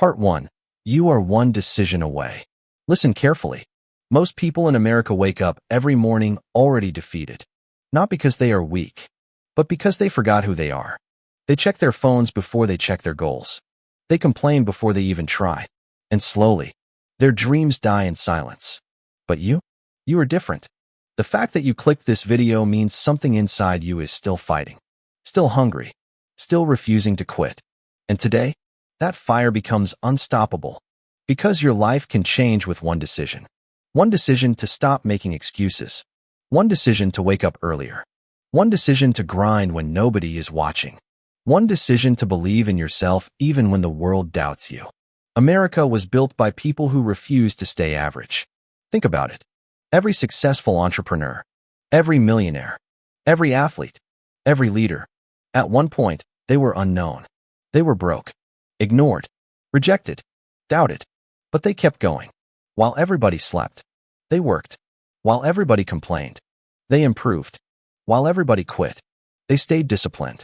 Part 1. You are one decision away. Listen carefully. Most people in America wake up every morning already defeated. Not because they are weak, but because they forgot who they are. They check their phones before they check their goals. They complain before they even try. And slowly, their dreams die in silence. But you are different. The fact that you clicked this video means something inside you is still fighting, still hungry, still refusing to quit. And today, that fire becomes unstoppable because your life can change with one decision. One decision to stop making excuses. One decision to wake up earlier. One decision to grind when nobody is watching. One decision to believe in yourself even when the world doubts you. America was built by people who refuse to stay average. Think about it. Every successful entrepreneur, every millionaire, every athlete, every leader, at one point, they were unknown. They were broke, ignored, rejected, doubted, but they kept going. While everybody slept, they worked. While everybody complained, they improved. While everybody quit, they stayed disciplined.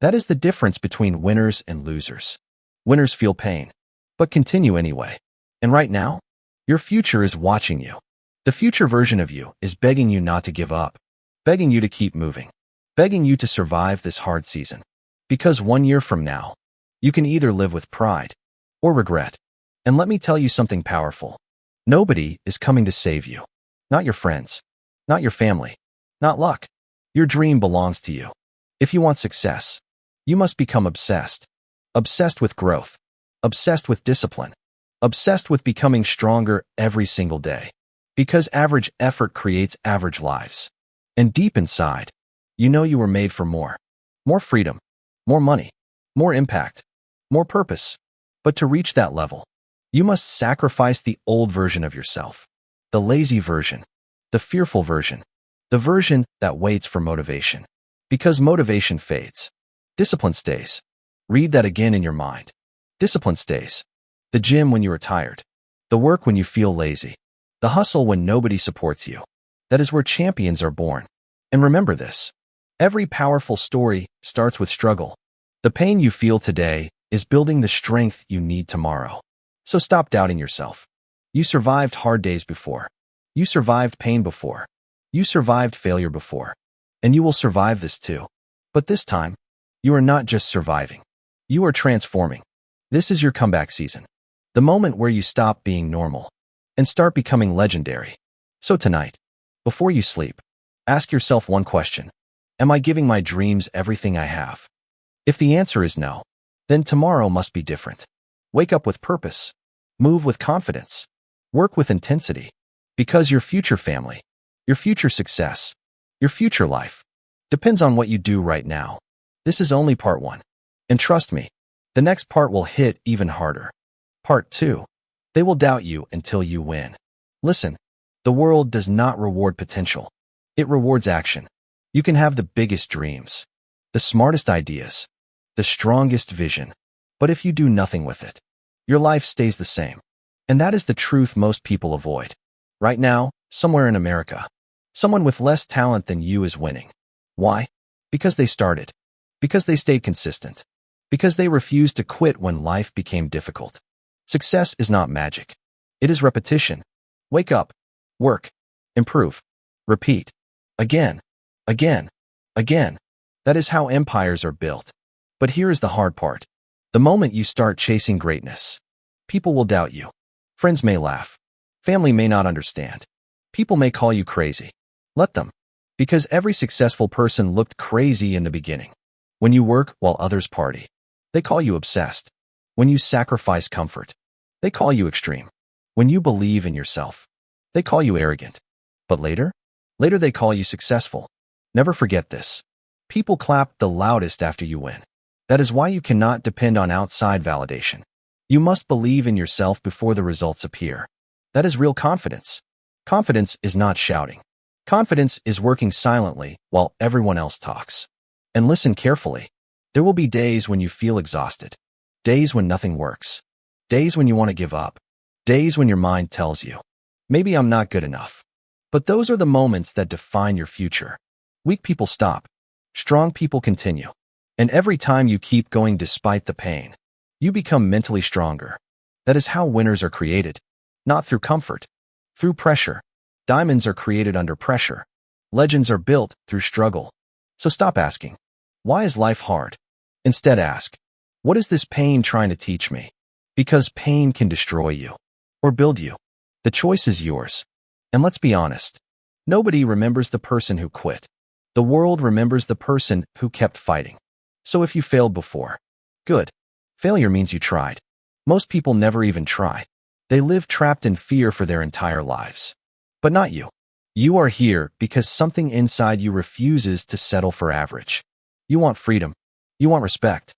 That is the difference between winners and losers. Winners feel pain, but continue anyway. And right now, your future is watching you. The future version of you is begging you not to give up, begging you to keep moving, begging you to survive this hard season. Because 1 year from now, you can either live with pride or regret. And let me tell you something powerful. Nobody is coming to save you. Not your friends, not your family, not luck. Your dream belongs to you. If you want success, you must become obsessed. Obsessed with growth, obsessed with discipline, obsessed with becoming stronger every single day. Because average effort creates average lives. And deep inside, you know you were made for more. More freedom, more money, more impact, more purpose. But to reach that level, you must sacrifice the old version of yourself. The lazy version, the fearful version, the version that waits for motivation. Because motivation fades, discipline stays. Read that again in your mind. Discipline stays. The gym when you are tired, the work when you feel lazy, the hustle when nobody supports you. That is where champions are born. And remember this. Every powerful story starts with struggle. The pain you feel today is building the strength you need tomorrow. So stop doubting yourself. You survived hard days before. You survived pain before. You survived failure before. And you will survive this too. But this time, you are not just surviving. You are transforming. This is your comeback season. The moment where you stop being normal and start becoming legendary. So tonight, before you sleep, ask yourself one question. Am I giving my dreams everything I have? If the answer is no, then tomorrow must be different. Wake up with purpose. Move with confidence. Work with intensity. Because your future family, your future success, your future life depends on what you do right now. This is only part 1. And trust me, the next part will hit even harder. Part 2. They will doubt you until you win. Listen, the world does not reward potential. It rewards action. You can have the biggest dreams, the smartest ideas, the strongest vision. But if you do nothing with it, your life stays the same. And that is the truth most people avoid. Right now, somewhere in America, someone with less talent than you is winning. Why? Because they started. Because they stayed consistent. Because they refused to quit when life became difficult. Success is not magic. It is repetition. Wake up, work, improve, repeat. Again, again, again. That is how empires are built. But here is the hard part. The moment you start chasing greatness, people will doubt you. Friends may laugh. Family may not understand. People may call you crazy. Let them. Because every successful person looked crazy in the beginning. When you work while others party, they call you obsessed. When you sacrifice comfort, they call you extreme. When you believe in yourself, they call you arrogant. But later they call you successful. Never forget this. People clap the loudest after you win. That is why you cannot depend on outside validation. You must believe in yourself before the results appear. That is real confidence. Confidence is not shouting. Confidence is working silently while everyone else talks. And listen carefully. There will be days when you feel exhausted. Days when nothing works. Days when you want to give up. Days when your mind tells you, maybe I'm not good enough. But those are the moments that define your future. Weak people stop. Strong people continue. And every time you keep going despite the pain, you become mentally stronger. That is how winners are created. Not through comfort, through pressure. Diamonds are created under pressure. Legends are built through struggle. So stop asking, why is life hard? Instead ask, what is this pain trying to teach me? Because pain can destroy you or build you. The choice is yours. And let's be honest, nobody remembers the person who quit. The world remembers the person who kept fighting. So if you failed before, good. Failure means you tried. Most people never even try. They live trapped in fear for their entire lives. But not you. You are here because something inside you refuses to settle for average. You want freedom. You want respect.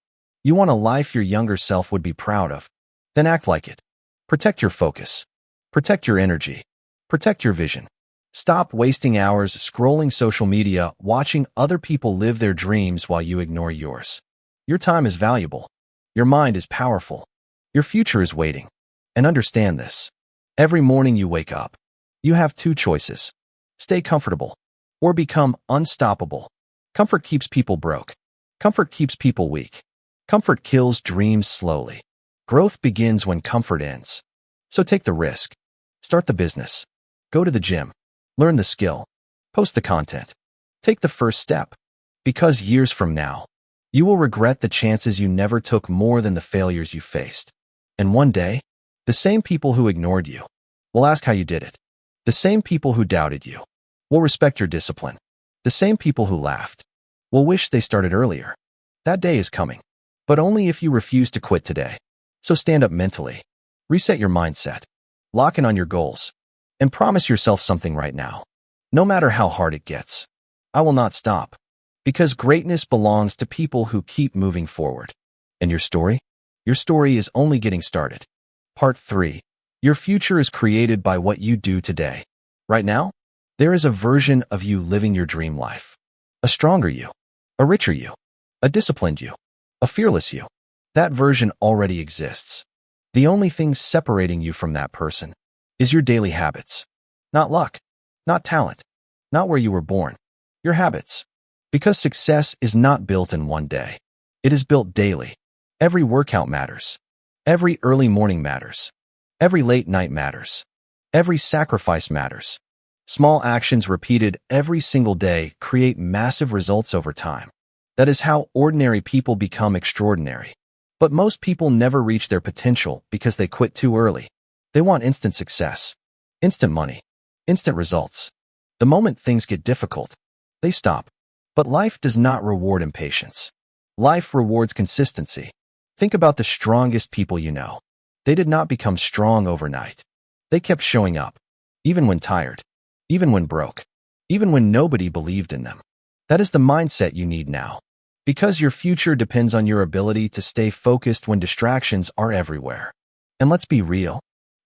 You want a life your younger self would be proud of. Then act like it. Protect your focus. Protect your energy. Protect your vision. Stop wasting hours scrolling social media, watching other people live their dreams while you ignore yours. Your time is valuable. Your mind is powerful. Your future is waiting. And understand this. Every morning you wake up, you have two choices. Stay comfortable or become unstoppable. Comfort keeps people broke. Comfort keeps people weak. Comfort kills dreams slowly. Growth begins when comfort ends. So take the risk. Start the business. Go to the gym. Learn the skill. Post the content. Take the first step. Because years from now, you will regret the chances you never took more than the failures you faced. And one day, the same people who ignored you will ask how you did it. The same people who doubted you will respect your discipline. The same people who laughed will wish they started earlier. That day is coming, but only if you refuse to quit today. So stand up mentally. Reset your mindset. Lock in on your goals. And promise yourself something right now. No matter how hard it gets, I will not stop. Because greatness belongs to people who keep moving forward. And your story? Your story is only getting started. Part 3. Your future is created by what you do today. Right now, there is a version of you living your dream life. A stronger you. A richer you. A disciplined you. A fearless you. That version already exists. The only thing separating you from that person is your daily habits. Not luck. Not talent. Not where you were born. Your habits. Because success is not built in one day. It is built daily. Every workout matters. Every early morning matters. Every late night matters. Every sacrifice matters. Small actions repeated every single day create massive results over time. That is how ordinary people become extraordinary. But most people never reach their potential because they quit too early. They want instant success, instant money, instant results. The moment things get difficult, they stop. But life does not reward impatience. Life rewards consistency. Think about the strongest people you know. They did not become strong overnight. They kept showing up, even when tired, even when broke, even when nobody believed in them. That is the mindset you need now. Because your future depends on your ability to stay focused when distractions are everywhere. And let's be real.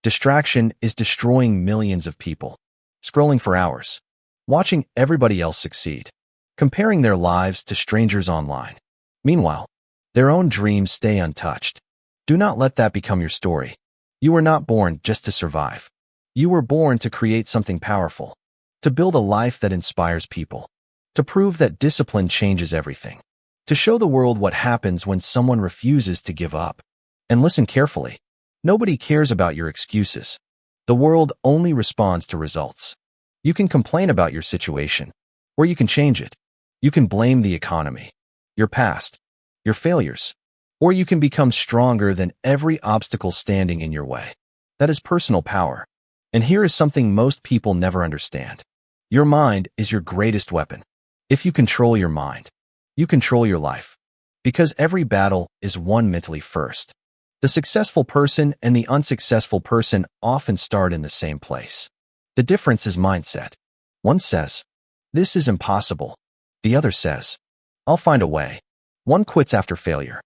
Distraction is destroying millions of people. Scrolling for hours. Watching everybody else succeed. Comparing their lives to strangers online. Meanwhile, their own dreams stay untouched. Do not let that become your story. You were not born just to survive. You were born to create something powerful. To build a life that inspires people. To prove that discipline changes everything. To show the world what happens when someone refuses to give up. And listen carefully. Nobody cares about your excuses. The world only responds to results. You can complain about your situation, or you can change it. You can blame the economy, your past, your failures, or you can become stronger than every obstacle standing in your way. That is personal power. And here is something most people never understand. Your mind is your greatest weapon. If you control your mind, you control your life. Because every battle is won mentally first. The successful person and the unsuccessful person often start in the same place. The difference is mindset. One says, "This is impossible." The other says, "I'll find a way." One quits after failure.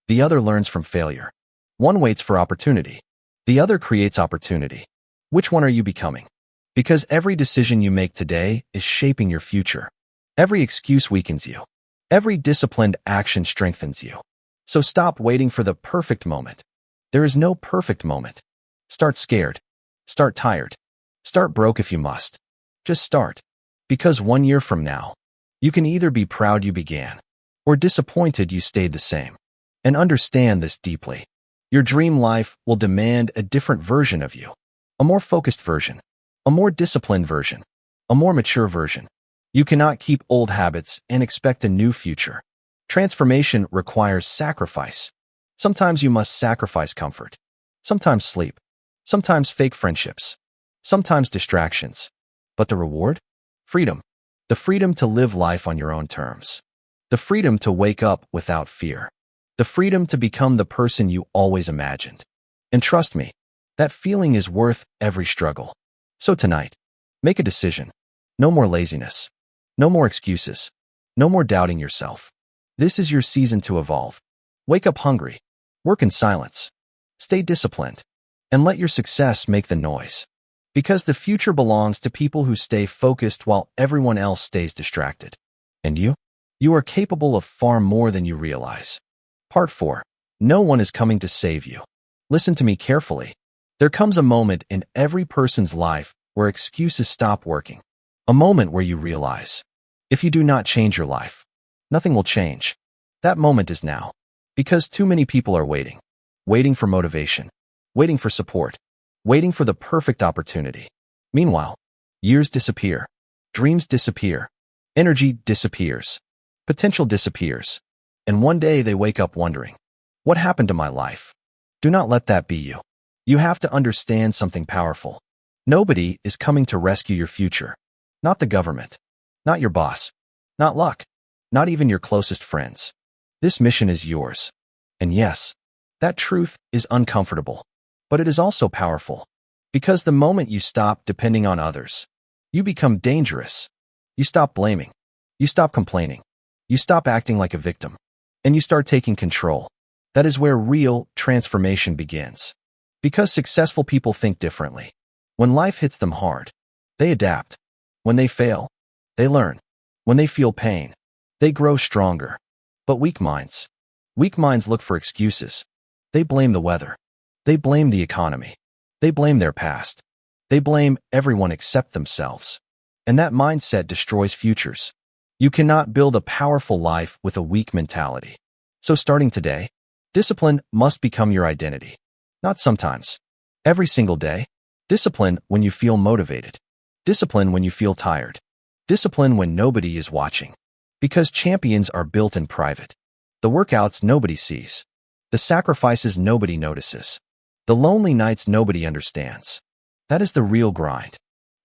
The other learns from failure. One waits for opportunity. The other creates opportunity. Which one are you becoming? Because every decision you make today is shaping your future. Every excuse weakens you. Every disciplined action strengthens you. So stop waiting for the perfect moment. There is no perfect moment. Start scared. Start tired. Start broke if you must. Just start. Because 1 year from now, you can either be proud you began, or disappointed you stayed the same. And understand this deeply. Your dream life will demand a different version of you, a more focused version, a more disciplined version, a more mature version. You cannot keep old habits and expect a new future. Transformation requires sacrifice. Sometimes you must sacrifice comfort, sometimes sleep, sometimes fake friendships, sometimes distractions. But the reward? Freedom. The freedom to live life on your own terms. The freedom to wake up without fear. The freedom to become the person you always imagined. And trust me, that feeling is worth every struggle. So tonight, make a decision. No more laziness. No more excuses. No more doubting yourself. This is your season to evolve. Wake up hungry. Work in silence. Stay disciplined. And let your success make the noise. Because the future belongs to people who stay focused while everyone else stays distracted. And you? You are capable of far more than you realize. Part 4. No one is coming to save you. Listen to me carefully. There comes a moment in every person's life where excuses stop working. A moment where you realize, if you do not change your life, nothing will change. That moment is now. Because too many people are waiting. Waiting for motivation. Waiting for support. Waiting for the perfect opportunity. Meanwhile, years disappear. Dreams disappear. Energy disappears. Potential disappears. And one day they wake up wondering, what happened to my life? Do not let that be you. You have to understand something powerful. Nobody is coming to rescue your future. Not the government. Not your boss. Not luck. Not even your closest friends. This mission is yours. And yes, that truth is uncomfortable. But it is also powerful. Because the moment you stop depending on others, you become dangerous. You stop blaming. You stop complaining. You stop acting like a victim. And you start taking control. That is where real transformation begins. Because successful people think differently. When life hits them hard, they adapt. When they fail, they learn. When they feel pain, they grow stronger. But weak minds look for excuses. They blame the weather. They blame the economy. They blame their past. They blame everyone except themselves. And that mindset destroys futures. You cannot build a powerful life with a weak mentality. So starting today, discipline must become your identity. Not sometimes. Every single day. Discipline when you feel motivated. Discipline when you feel tired. Discipline when nobody is watching. Because champions are built in private. The workouts nobody sees. The sacrifices nobody notices. The lonely nights nobody understands. That is the real grind.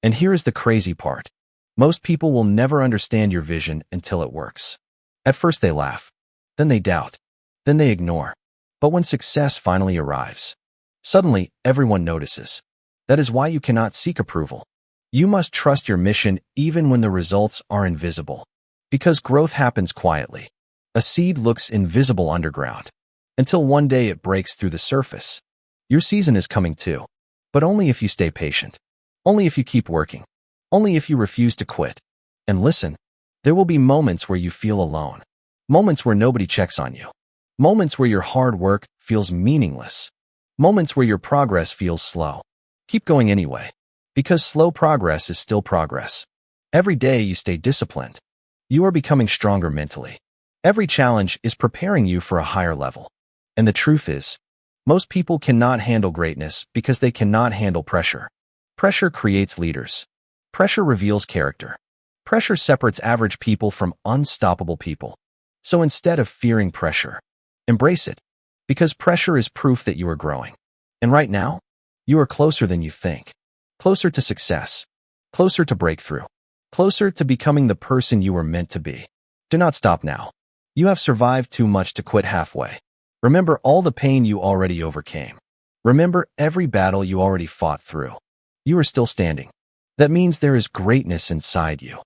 And here is the crazy part. Most people will never understand your vision until it works. At first they laugh. Then they doubt. Then they ignore. But when success finally arrives, suddenly everyone notices. That is why you cannot seek approval. You must trust your mission even when the results are invisible. Because growth happens quietly. A seed looks invisible underground. Until one day it breaks through the surface. Your season is coming too. But only if you stay patient. Only if you keep working. Only if you refuse to quit. And listen, there will be moments where you feel alone. Moments where nobody checks on you. Moments where your hard work feels meaningless. Moments where your progress feels slow. Keep going anyway. Because slow progress is still progress. Every day you stay disciplined. You are becoming stronger mentally. Every challenge is preparing you for a higher level. And the truth is, most people cannot handle greatness because they cannot handle pressure. Pressure creates leaders. Pressure reveals character. Pressure separates average people from unstoppable people. So instead of fearing pressure, embrace it. Because pressure is proof that you are growing. And right now, you are closer than you think. Closer to success. Closer to breakthrough. Closer to becoming the person you were meant to be. Do not stop now. You have survived too much to quit halfway. Remember all the pain you already overcame. Remember every battle you already fought through. You are still standing. That means there is greatness inside you.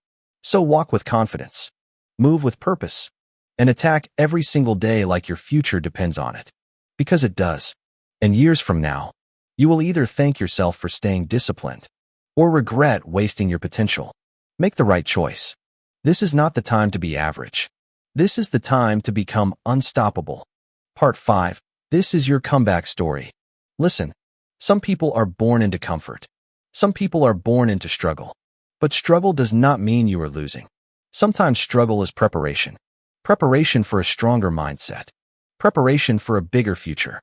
So walk with confidence. Move with purpose. And attack every single day like your future depends on it. Because it does. And years from now, you will either thank yourself for staying disciplined or regret wasting your potential. Make the right choice. This is not the time to be average. This is the time to become unstoppable. Part 5. This is your comeback story. Listen, some people are born into comfort. Some people are born into struggle. But struggle does not mean you are losing. Sometimes struggle is preparation. Preparation for a stronger mindset. Preparation for a bigger future.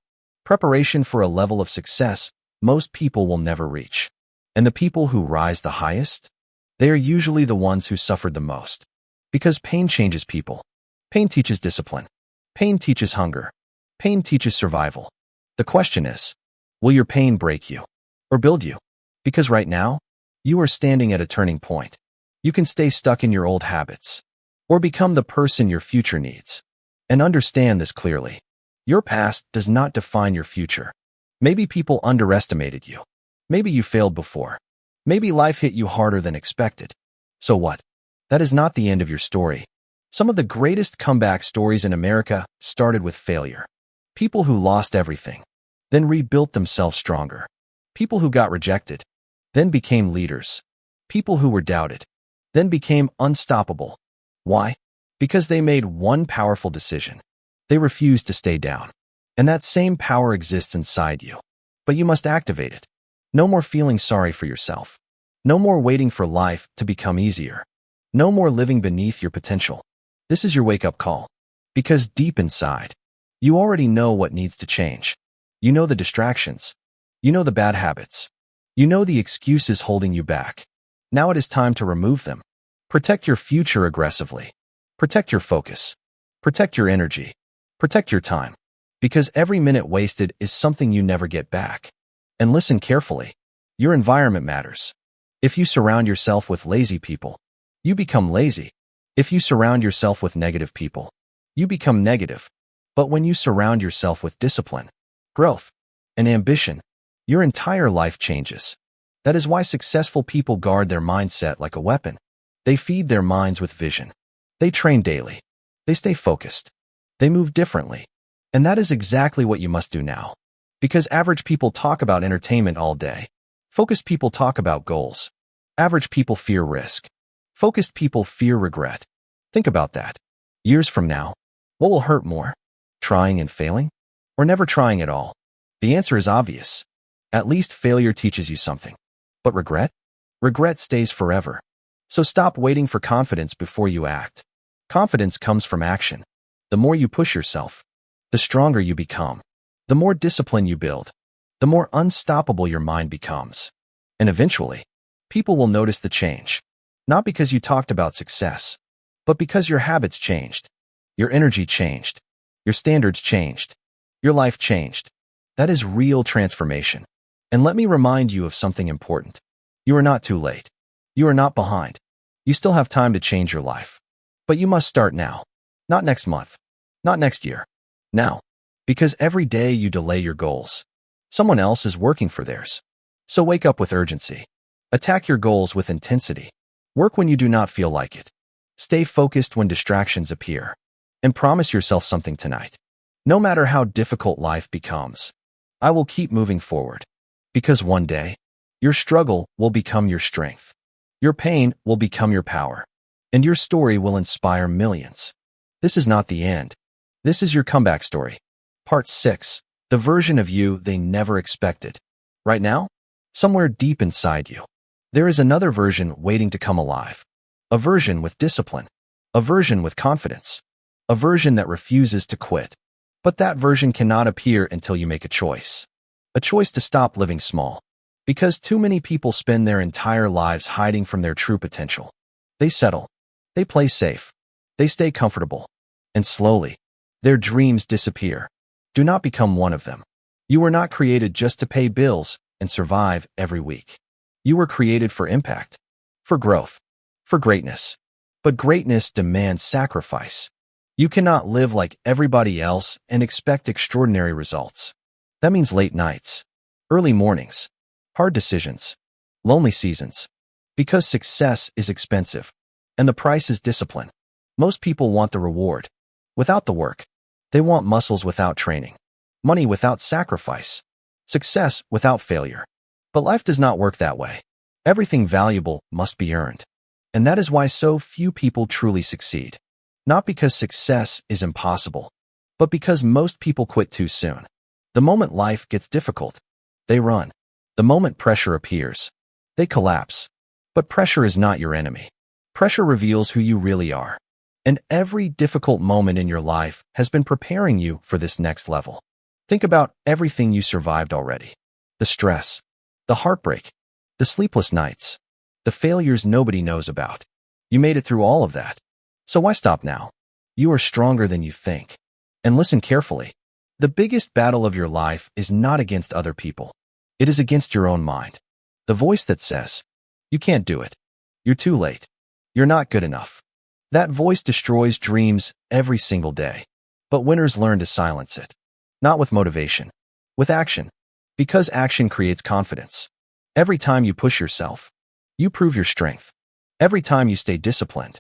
Preparation for a level of success most people will never reach. And the people who rise the highest? They are usually the ones who suffered the most. Because pain changes people. Pain teaches discipline. Pain teaches hunger. Pain teaches survival. The question is, will your pain break you or build you? Because right now, you are standing at a turning point. You can stay stuck in your old habits or become the person your future needs. And understand this clearly. Your past does not define your future. Maybe people underestimated you. Maybe you failed before. Maybe life hit you harder than expected. So what? That is not the end of your story. Some of the greatest comeback stories in America started with failure. People who lost everything, then rebuilt themselves stronger. People who got rejected, then became leaders. People who were doubted, then became unstoppable. Why? Because they made one powerful decision. They refused to stay down. And that same power exists inside you. But you must activate it. No more feeling sorry for yourself. No more waiting for life to become easier. No more living beneath your potential. This is your wake-up call. Because deep inside, you already know what needs to change. You know the distractions. You know the bad habits. You know the excuses holding you back. Now it is time to remove them. Protect your future aggressively. Protect your focus. Protect your energy. Protect your time. Because every minute wasted is something you never get back. And listen carefully. Your environment matters. If you surround yourself with lazy people, you become lazy. If you surround yourself with negative people, you become negative. But when you surround yourself with discipline, growth, and ambition, your entire life changes. That is why successful people guard their mindset like a weapon. They feed their minds with vision. They train daily. They stay focused. They move differently. And that is exactly what you must do now. Because average people talk about entertainment all day. Focused people talk about goals. Average people fear risk. Focused people fear regret. Think about that. Years from now, what will hurt more? Trying and failing? Or never trying at all? The answer is obvious. At least failure teaches you something. But regret? Regret stays forever. So stop waiting for confidence before you act. Confidence comes from action. The more you push yourself, the stronger you become. The more discipline you build, the more unstoppable your mind becomes. And eventually, people will notice the change. Not because you talked about success, but because your habits changed. Your energy changed. Your standards changed. Your life changed. That is real transformation. And let me remind you of something important. You are not too late. You are not behind. You still have time to change your life. But you must start now. Not next month. Not next year. Now. Because every day you delay your goals, someone else is working for theirs. So wake up with urgency. Attack your goals with intensity. Work when you do not feel like it. Stay focused when distractions appear. And promise yourself something tonight. No matter how difficult life becomes, I will keep moving forward. Because one day, your struggle will become your strength. Your pain will become your power. And your story will inspire millions. This is not the end. This is your comeback story. Part 6. The version of you they never expected. Right now, somewhere deep inside you, there is another version waiting to come alive. A version with discipline. A version with confidence. A version that refuses to quit. But that version cannot appear until you make a choice. A choice to stop living small. Because too many people spend their entire lives hiding from their true potential. They settle. They play safe. They stay comfortable. And slowly, their dreams disappear. Do not become one of them. You were not created just to pay bills and survive every week. You were created for impact, for growth, for greatness. But greatness demands sacrifice. You cannot live like everybody else and expect extraordinary results. That means late nights, early mornings, hard decisions, lonely seasons. Because success is expensive, and the price is discipline. Most people want the reward without the work. They want muscles without training, money without sacrifice, success without failure. But life does not work that way. Everything valuable must be earned. And that is why so few people truly succeed. Not because success is impossible, but because most people quit too soon. The moment life gets difficult, they run. The moment pressure appears, they collapse. But pressure is not your enemy. Pressure reveals who you really are. And every difficult moment in your life has been preparing you for this next level. Think about everything you survived already. The stress, the heartbreak, the sleepless nights, the failures nobody knows about. You made it through all of that. So why stop now? You are stronger than you think. And listen carefully. The biggest battle of your life is not against other people. It is against your own mind. The voice that says, you can't do it. You're too late. You're not good enough. That voice destroys dreams every single day. But winners learn to silence it. Not with motivation, with action. Because action creates confidence. Every time you push yourself, you prove your strength. Every time you stay disciplined,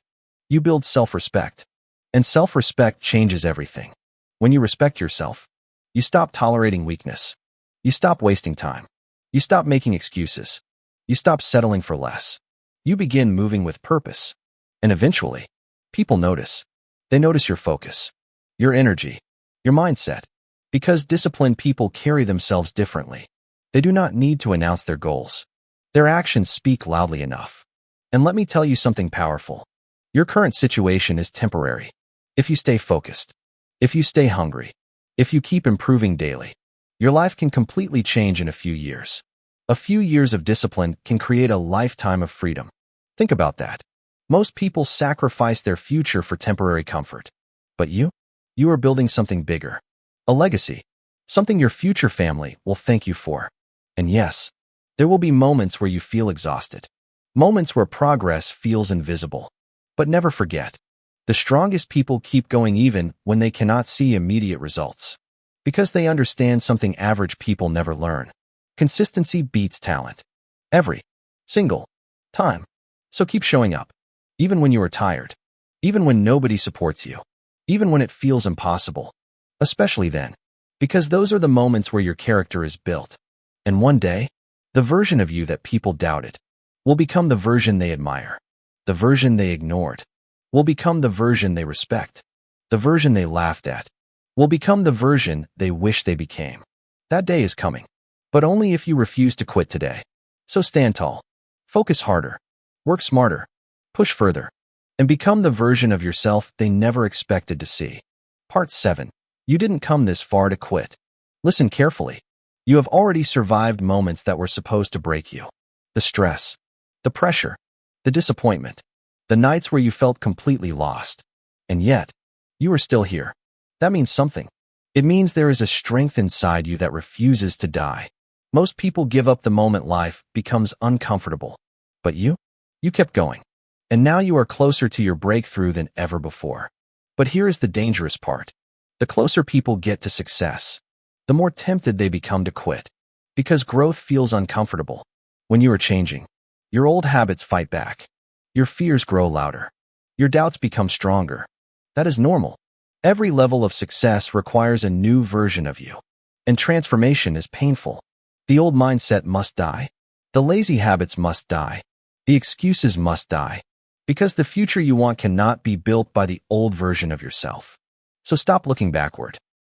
you build self-respect. And self-respect changes everything. When you respect yourself, you stop tolerating weakness. You stop wasting time. You stop making excuses. You stop settling for less. You begin moving with purpose. And eventually, people notice. They notice your focus, your energy, your mindset. Because disciplined people carry themselves differently. They do not need to announce their goals. Their actions speak loudly enough. And let me tell you something powerful. Your current situation is temporary. If you stay focused, if you stay hungry, if you keep improving daily, your life can completely change in a few years. A few years of discipline can create a lifetime of freedom. Think about that. Most people sacrifice their future for temporary comfort. But you are building something bigger. A legacy. Something your future family will thank you for. And yes, there will be moments where you feel exhausted. Moments where progress feels invisible. But never forget, the strongest people keep going even when they cannot see immediate results. Because they understand something average people never learn. Consistency beats talent. Every single time. So keep showing up. Even when you are tired. Even when nobody supports you. Even when it feels impossible. Especially then. Because those are the moments where your character is built. And one day, the version of you that people doubted will become the version they admire. The version they ignored will become the version they respect. The version they laughed at will become the version they wish they became. That day is coming. But only if you refuse to quit today. So stand tall. Focus harder. Work smarter. Push further. And become the version of yourself they never expected to see. Part 7. You didn't come this far to quit. Listen carefully. You have already survived moments that were supposed to break you. The stress, the pressure, the disappointment, the nights where you felt completely lost. And yet, you are still here. That means something. It means there is a strength inside you that refuses to die. Most people give up the moment life becomes uncomfortable. But you kept going. And now you are closer to your breakthrough than ever before. But here is the dangerous part. The closer people get to success, the more tempted they become to quit. Because growth feels uncomfortable. When you are changing, your old habits fight back. Your fears grow louder. Your doubts become stronger. That is normal. Every level of success requires a new version of you. And transformation is painful. The old mindset must die. The lazy habits must die. The excuses must die. Because the future you want cannot be built by the old version of yourself. So stop looking backward.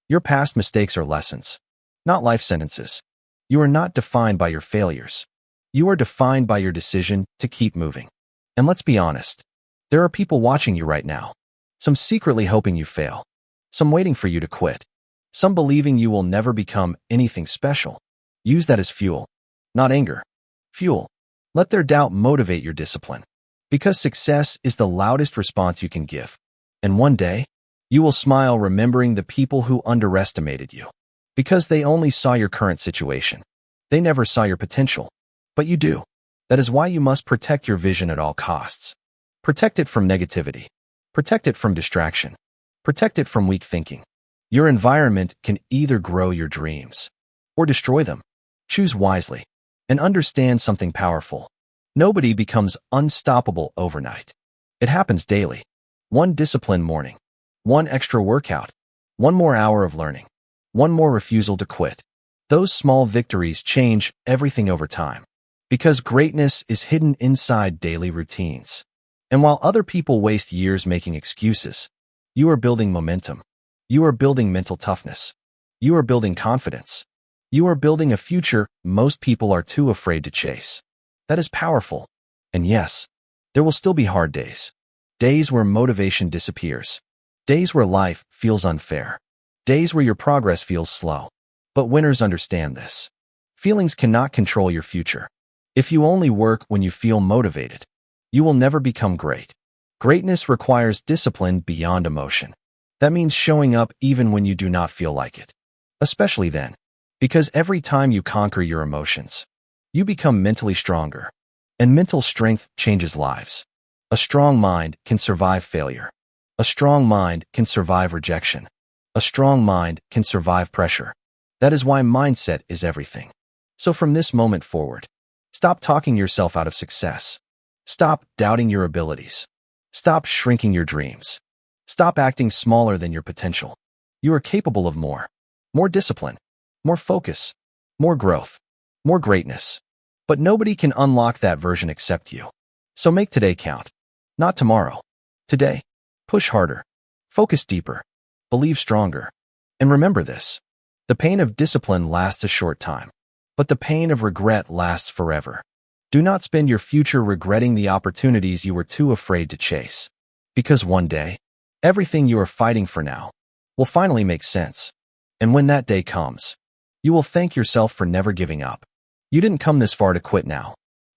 Your past mistakes are lessons, not life sentences. You are not defined by your failures. You are defined by your decision to keep moving. And let's be honest, there are people watching you right now. Some secretly hoping you fail. Some waiting for you to quit. Some believing you will never become anything special. Use that as fuel, not anger. Fuel. Let their doubt motivate your discipline. Because success is the loudest response you can give. And one day, you will smile remembering the people who underestimated you. Because they only saw your current situation. They never saw your potential. But you do. That is why you must protect your vision at all costs. Protect it from negativity. Protect it from distraction. Protect it from weak thinking. Your environment can either grow your dreams or destroy them. Choose wisely and understand something powerful. Nobody becomes unstoppable overnight. It happens daily. One disciplined morning. One extra workout. One more hour of learning. One more refusal to quit. Those small victories change everything over time. Because greatness is hidden inside daily routines. And while other people waste years making excuses, you are building momentum. You are building mental toughness. You are building confidence. You are building a future most people are too afraid to chase. That is powerful. And yes, there will still be hard days. Days where motivation disappears. Days where life feels unfair. Days where your progress feels slow. But winners understand this. Feelings cannot control your future. If you only work when you feel motivated, you will never become great. Greatness requires discipline beyond emotion. That means showing up even when you do not feel like it. Especially then, because every time you conquer your emotions, you become mentally stronger. And mental strength changes lives. A strong mind can survive failure. A strong mind can survive rejection. A strong mind can survive pressure. That is why mindset is everything. So from this moment forward, stop talking yourself out of success. Stop doubting your abilities. Stop shrinking your dreams. Stop acting smaller than your potential. You are capable of more. More discipline. More focus. More growth. More greatness. But nobody can unlock that version except you. So make today count. Not tomorrow. Today. Push harder. Focus deeper. Believe stronger. And remember this. The pain of discipline lasts a short time, but the pain of regret lasts forever. Do not spend your future regretting the opportunities you were too afraid to chase. Because one day, everything you are fighting for now will finally make sense. And when that day comes, you will thank yourself for never giving up. You didn't come this far to quit now.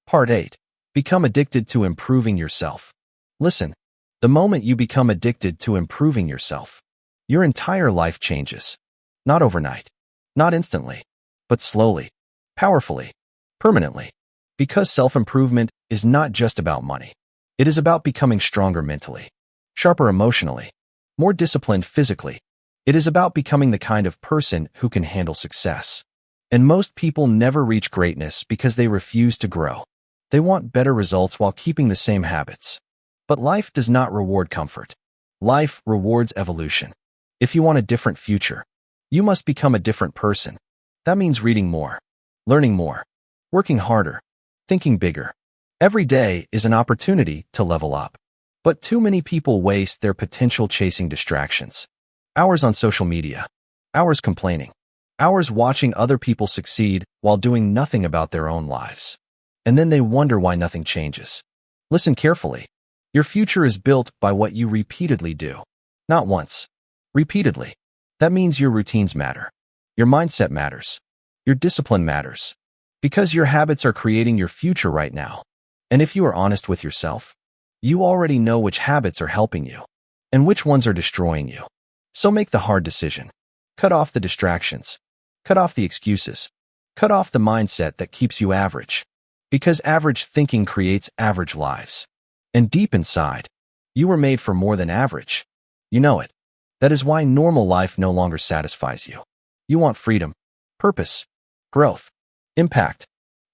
Part 8. Become addicted to improving yourself. Listen, the moment you become addicted to improving yourself, your entire life changes. Not overnight, not instantly, but slowly, powerfully, permanently. Because self-improvement is not just about money. It is about becoming stronger mentally, sharper emotionally, more disciplined physically. It is about becoming the kind of person who can handle success. And most people never reach greatness because they refuse to grow. They want better results while keeping the same habits. But life does not reward comfort. Life rewards evolution. If you want a different future, you must become a different person. That means reading more, learning more, working harder, thinking bigger. Every day is an opportunity to level up. But too many people waste their potential chasing distractions. Hours on social media, hours complaining, hours watching other people succeed while doing nothing about their own lives. And then they wonder why nothing changes. Listen carefully. Your future is built by what you repeatedly do. Not once. Repeatedly. That means your routines matter. Your mindset matters. Your discipline matters. Because your habits are creating your future right now. And if you are honest with yourself, you already know which habits are helping you and which ones are destroying you. So make the hard decision. Cut off the distractions. Cut off the excuses. Cut off the mindset that keeps you average. Because average thinking creates average lives. And deep inside, you were made for more than average. You know it. That is why normal life no longer satisfies you. You want freedom, purpose, growth, impact.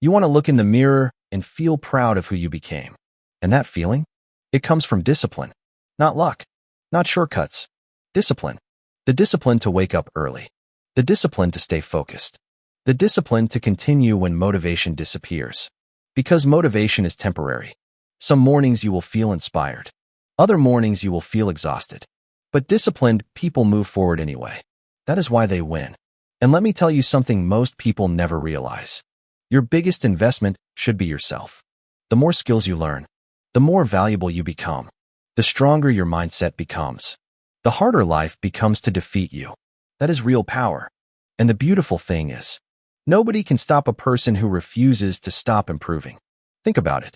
You want to look in the mirror and feel proud of who you became. And that feeling? It comes from discipline. Not luck. Not shortcuts. Discipline. The discipline to wake up early. The discipline to stay focused. The discipline to continue when motivation disappears. Because motivation is temporary. Some mornings you will feel inspired. Other mornings you will feel exhausted. But disciplined people move forward anyway. That is why they win. And let me tell you something most people never realize. Your biggest investment should be yourself. The more skills you learn, the more valuable you become. The stronger your mindset becomes. The harder life becomes to defeat you. That is real power. And the beautiful thing is, nobody can stop a person who refuses to stop improving. Think about it.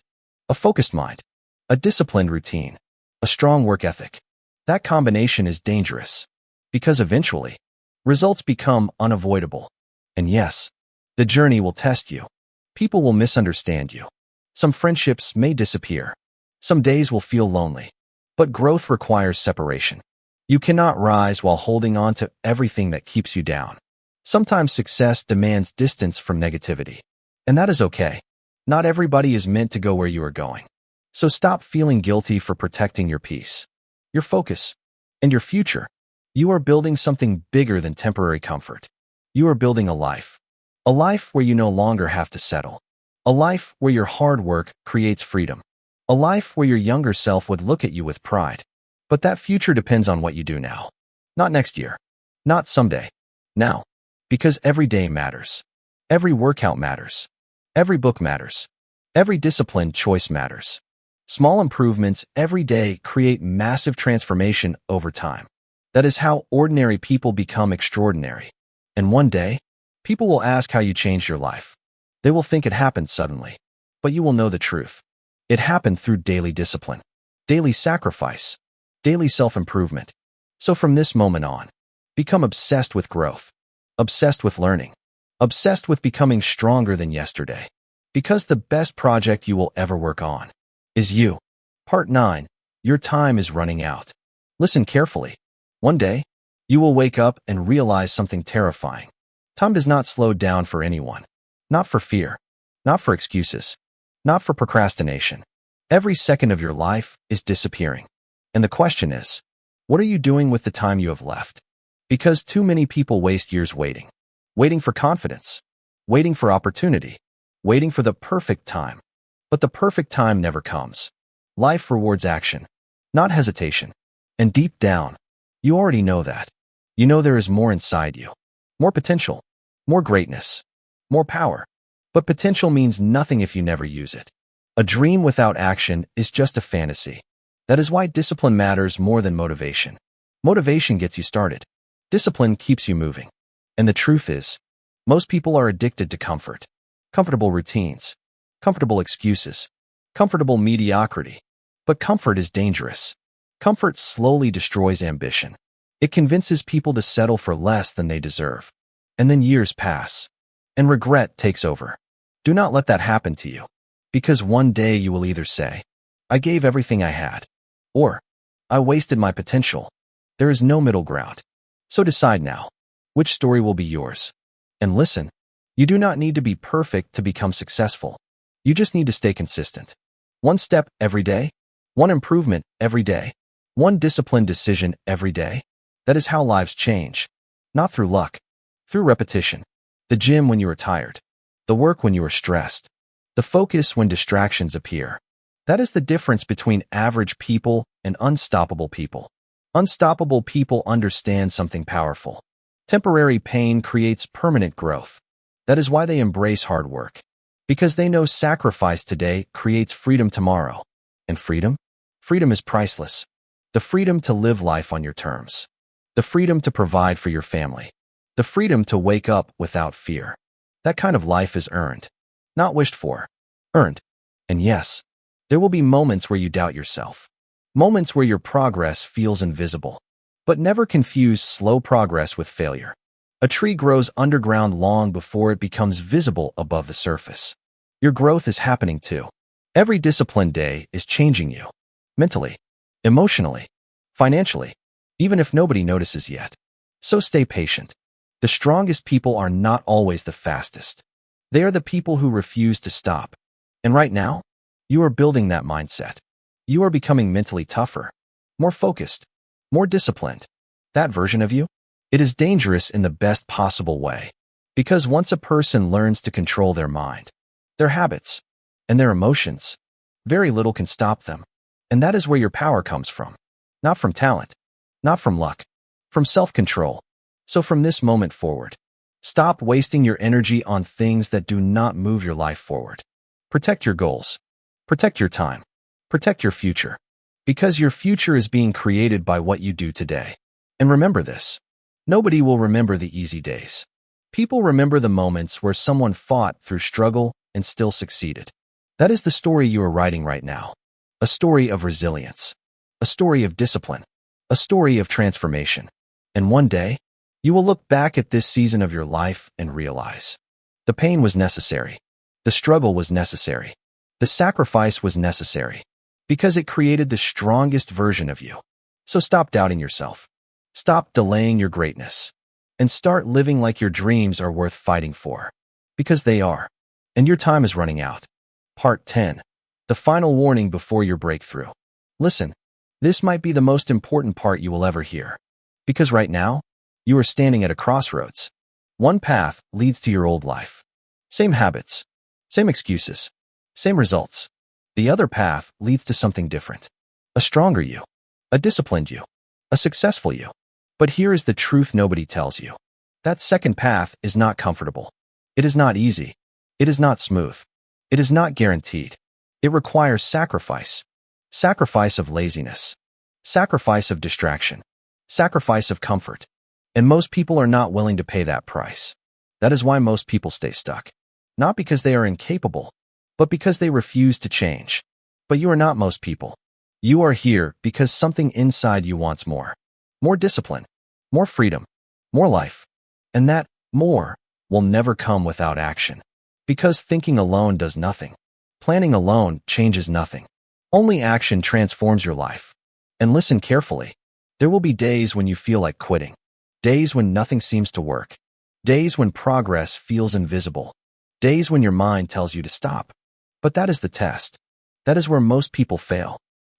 A focused mind, a disciplined routine, a strong work ethic. That combination is dangerous. Because eventually, results become unavoidable. And yes, the journey will test you. People will misunderstand you. Some friendships may disappear. Some days will feel lonely. But growth requires separation. You cannot rise while holding on to everything that keeps you down. Sometimes success demands distance from negativity. And that is okay. Not everybody is meant to go where you are going. So stop feeling guilty for protecting your peace, your focus, and your future. You are building something bigger than temporary comfort. You are building a life. A life where you no longer have to settle. A life where your hard work creates freedom. A life where your younger self would look at you with pride. But that future depends on what you do now. Not next year. Not someday. Now. Because every day matters. Every workout matters. Every book matters. Every disciplined choice matters. Small improvements every day create massive transformation over time. That is how ordinary people become extraordinary. And one day, People will ask how you changed your life. They will think it happened suddenly. But you will know the truth. It happened through daily discipline, daily sacrifice, daily self-improvement. So from this moment on, become obsessed with growth, obsessed with learning, obsessed with becoming stronger than yesterday. Because the best project you will ever work on is you. Part 9. Your time is running out. Listen carefully. One day, you will wake up and realize something terrifying. Time does not slow down for anyone. Not for fear. Not for excuses. Not for procrastination. Every second of your life is disappearing. And the question is, what are you doing with the time you have left? Because too many people waste years waiting. Waiting for confidence. Waiting for opportunity. Waiting for the perfect time. But the perfect time never comes. Life rewards action, not hesitation. And deep down, you already know that. You know there is more inside you. More potential. More greatness. More power. But potential means nothing if you never use it. A dream without action is just a fantasy. That is why discipline matters more than motivation. Motivation gets you started. Discipline keeps you moving. And the truth is, most people are addicted to comfort. Comfortable routines. Comfortable excuses. Comfortable mediocrity. But comfort is dangerous. Comfort slowly destroys ambition. It convinces people to settle for less than they deserve. And then years pass. And regret takes over. Do not let that happen to you. Because one day you will either say, I gave everything I had. Or, I wasted my potential. There is no middle ground. So decide now. Which story will be yours? And listen, you do not need to be perfect to become successful. You just need to stay consistent. One step every day. One improvement every day. One disciplined decision every day. That is how lives change. Not through luck. Through repetition. The gym when you are tired. The work when you are stressed. The focus when distractions appear. That is the difference between average people and unstoppable people. Unstoppable people understand something powerful. Temporary pain creates permanent growth. That is why they embrace hard work. Because they know sacrifice today creates freedom tomorrow. And freedom? Freedom is priceless. The freedom to live life on your terms. The freedom to provide for your family. The freedom to wake up without fear. That kind of life is earned. Not wished for. Earned. And yes, there will be moments where you doubt yourself. Moments where your progress feels invisible. But never confuse slow progress with failure. A tree grows underground long before it becomes visible above the surface. Your growth is happening too. Every disciplined day is changing you. Mentally, emotionally, financially, even if nobody notices yet. So stay patient. The strongest people are not always the fastest. They are the people who refuse to stop. And right now, you are building that mindset. You are becoming mentally tougher, more focused, more disciplined. That version of you? It is dangerous in the best possible way. Because once a person learns to control their mind, their habits, and their emotions, very little can stop them. And that is where your power comes from. Not from talent, not from luck, from self-control. So from this moment forward, stop wasting your energy on things that do not move your life forward. Protect your goals. Protect your time. Protect your future. Because your future is being created by what you do today. And remember this. Nobody will remember the easy days. People remember the moments where someone fought through struggle and still succeeded. That is the story you are writing right now. A story of resilience. A story of discipline. A story of transformation. And one day, you will look back at this season of your life and realize the pain was necessary. The struggle was necessary. The sacrifice was necessary. Because it created the strongest version of you. So stop doubting yourself. Stop delaying your greatness. And start living like your dreams are worth fighting for. Because they are. And your time is running out. Part 10. The final warning before your breakthrough. Listen, this might be the most important part you will ever hear. Because right now, you are standing at a crossroads. One path leads to your old life. Same habits. Same excuses. Same results. The other path leads to something different. A stronger you. A disciplined you. A successful you. But here is the truth nobody tells you. That second path is not comfortable. It is not easy. It is not smooth. It is not guaranteed. It requires sacrifice. Sacrifice of laziness. Sacrifice of distraction. Sacrifice of comfort. And most people are not willing to pay that price. That is why most people stay stuck. Not because they are incapable, but because they refuse to change. But you are not most people. You are here because something inside you wants more. More discipline, more freedom, more life. And that more will never come without action. Because thinking alone does nothing. Planning alone changes nothing. Only action transforms your life. And listen carefully. There will be days when you feel like quitting. Days when nothing seems to work. Days when progress feels invisible. Days when your mind tells you to stop. But that is the test. That is where most people fail.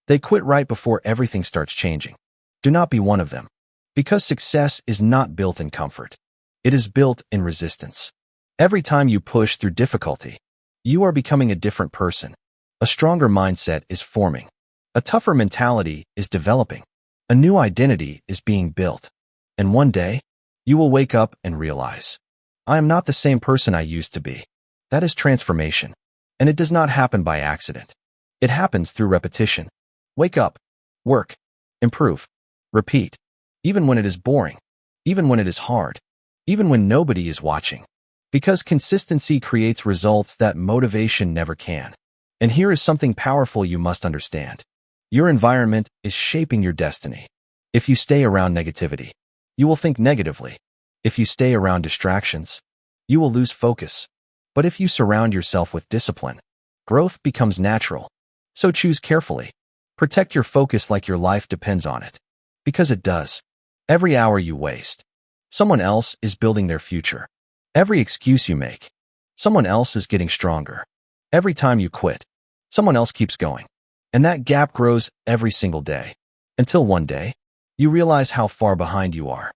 They quit right before everything starts changing. Do not be one of them. Because success is not built in comfort. It is built in resistance. Every time you push through difficulty, you are becoming a different person. A stronger mindset is forming. A tougher mentality is developing. A new identity is being built. And one day, you will wake up and realize, I am not the same person I used to be. That is transformation. And it does not happen by accident. It happens through repetition. Wake up, work, improve, repeat. Even when it is boring, even when it is hard, even when nobody is watching. Because consistency creates results that motivation never can. And here is something powerful you must understand. Your environment is shaping your destiny. If you stay around negativity, you will think negatively. If you stay around distractions, you will lose focus. But if you surround yourself with discipline, growth becomes natural. So choose carefully. Protect your focus like your life depends on it. Because it does. Every hour you waste, someone else is building their future. Every excuse you make, someone else is getting stronger. Every time you quit, someone else keeps going. And that gap grows every single day. Until one day, you realize how far behind you are.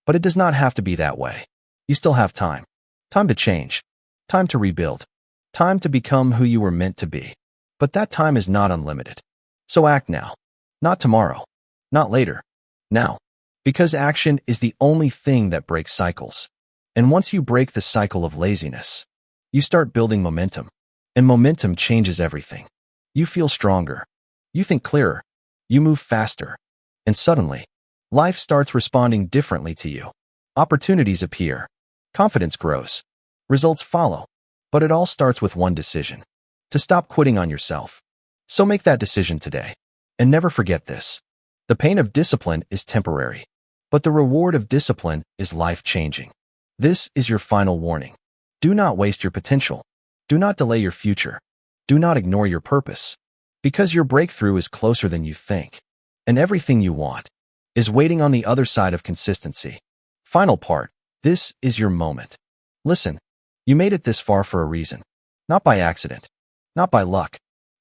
But it does not have to be that way. You still have time. Time to change. Time to rebuild. Time to become who you were meant to be. But that time is not unlimited. So act now. Not tomorrow. Not later. Now. Because action is the only thing that breaks cycles. And once you break the cycle of laziness, you start building momentum. And momentum changes everything. You feel stronger. You think clearer. You move faster. And suddenly, life starts responding differently to you. Opportunities appear. Confidence grows. Results follow. But it all starts with one decision. To stop quitting on yourself. So make that decision today. And never forget this. The pain of discipline is temporary. But the reward of discipline is life-changing. This is your final warning. Do not waste your potential. Do not delay your future. Do not ignore your purpose. Because your breakthrough is closer than you think. And everything you want is waiting on the other side of consistency. Final part. This is your moment. Listen, you made it this far for a reason. Not by accident. Not by luck.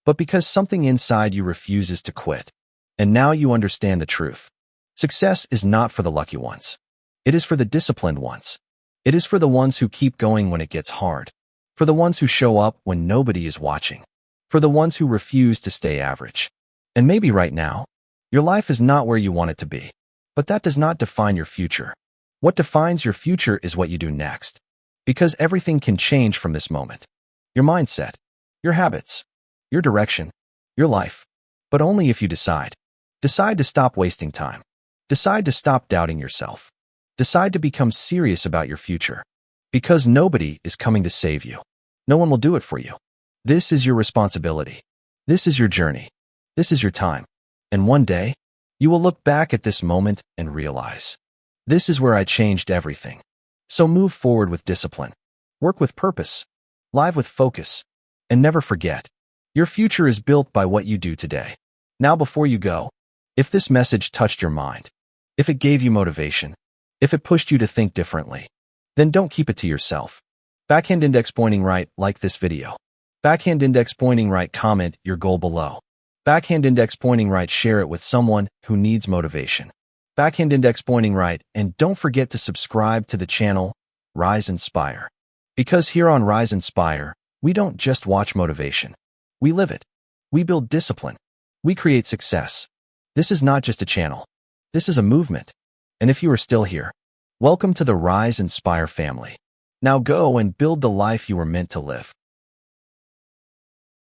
But because something inside you refuses to quit. And now you understand the truth. Success is not for the lucky ones. It is for the disciplined ones. It is for the ones who keep going when it gets hard. For the ones who show up when nobody is watching. For the ones who refuse to stay average. And maybe right now, your life is not where you want it to be. But that does not define your future. What defines your future is what you do next. Because everything can change from this moment. Your mindset, your habits, your direction, your life. But only if you decide. Decide to stop wasting time. Decide to stop doubting yourself. Decide to become serious about your future. Because nobody is coming to save you. No one will do it for you. This is your responsibility. This is your journey. This is your time. And one day, you will look back at this moment and realize, this is where I changed everything. So move forward with discipline. Work with purpose. Live with focus. And never forget, your future is built by what you do today. Now before you go, if this message touched your mind, if it gave you motivation, if it pushed you to think differently, then don't keep it to yourself. Backhand index pointing right, like this video. Backhand index pointing right, comment your goal below. Backhand index pointing right, share it with someone who needs motivation. Backhand index pointing right, and don't forget to subscribe to the channel, Rise Inspire. Because here on Rise Inspire, we don't just watch motivation. We live it. We build discipline. We create success. This is not just a channel. This is a movement. And if you are still here, welcome to the Rise Inspire family. Now go and build the life you were meant to live.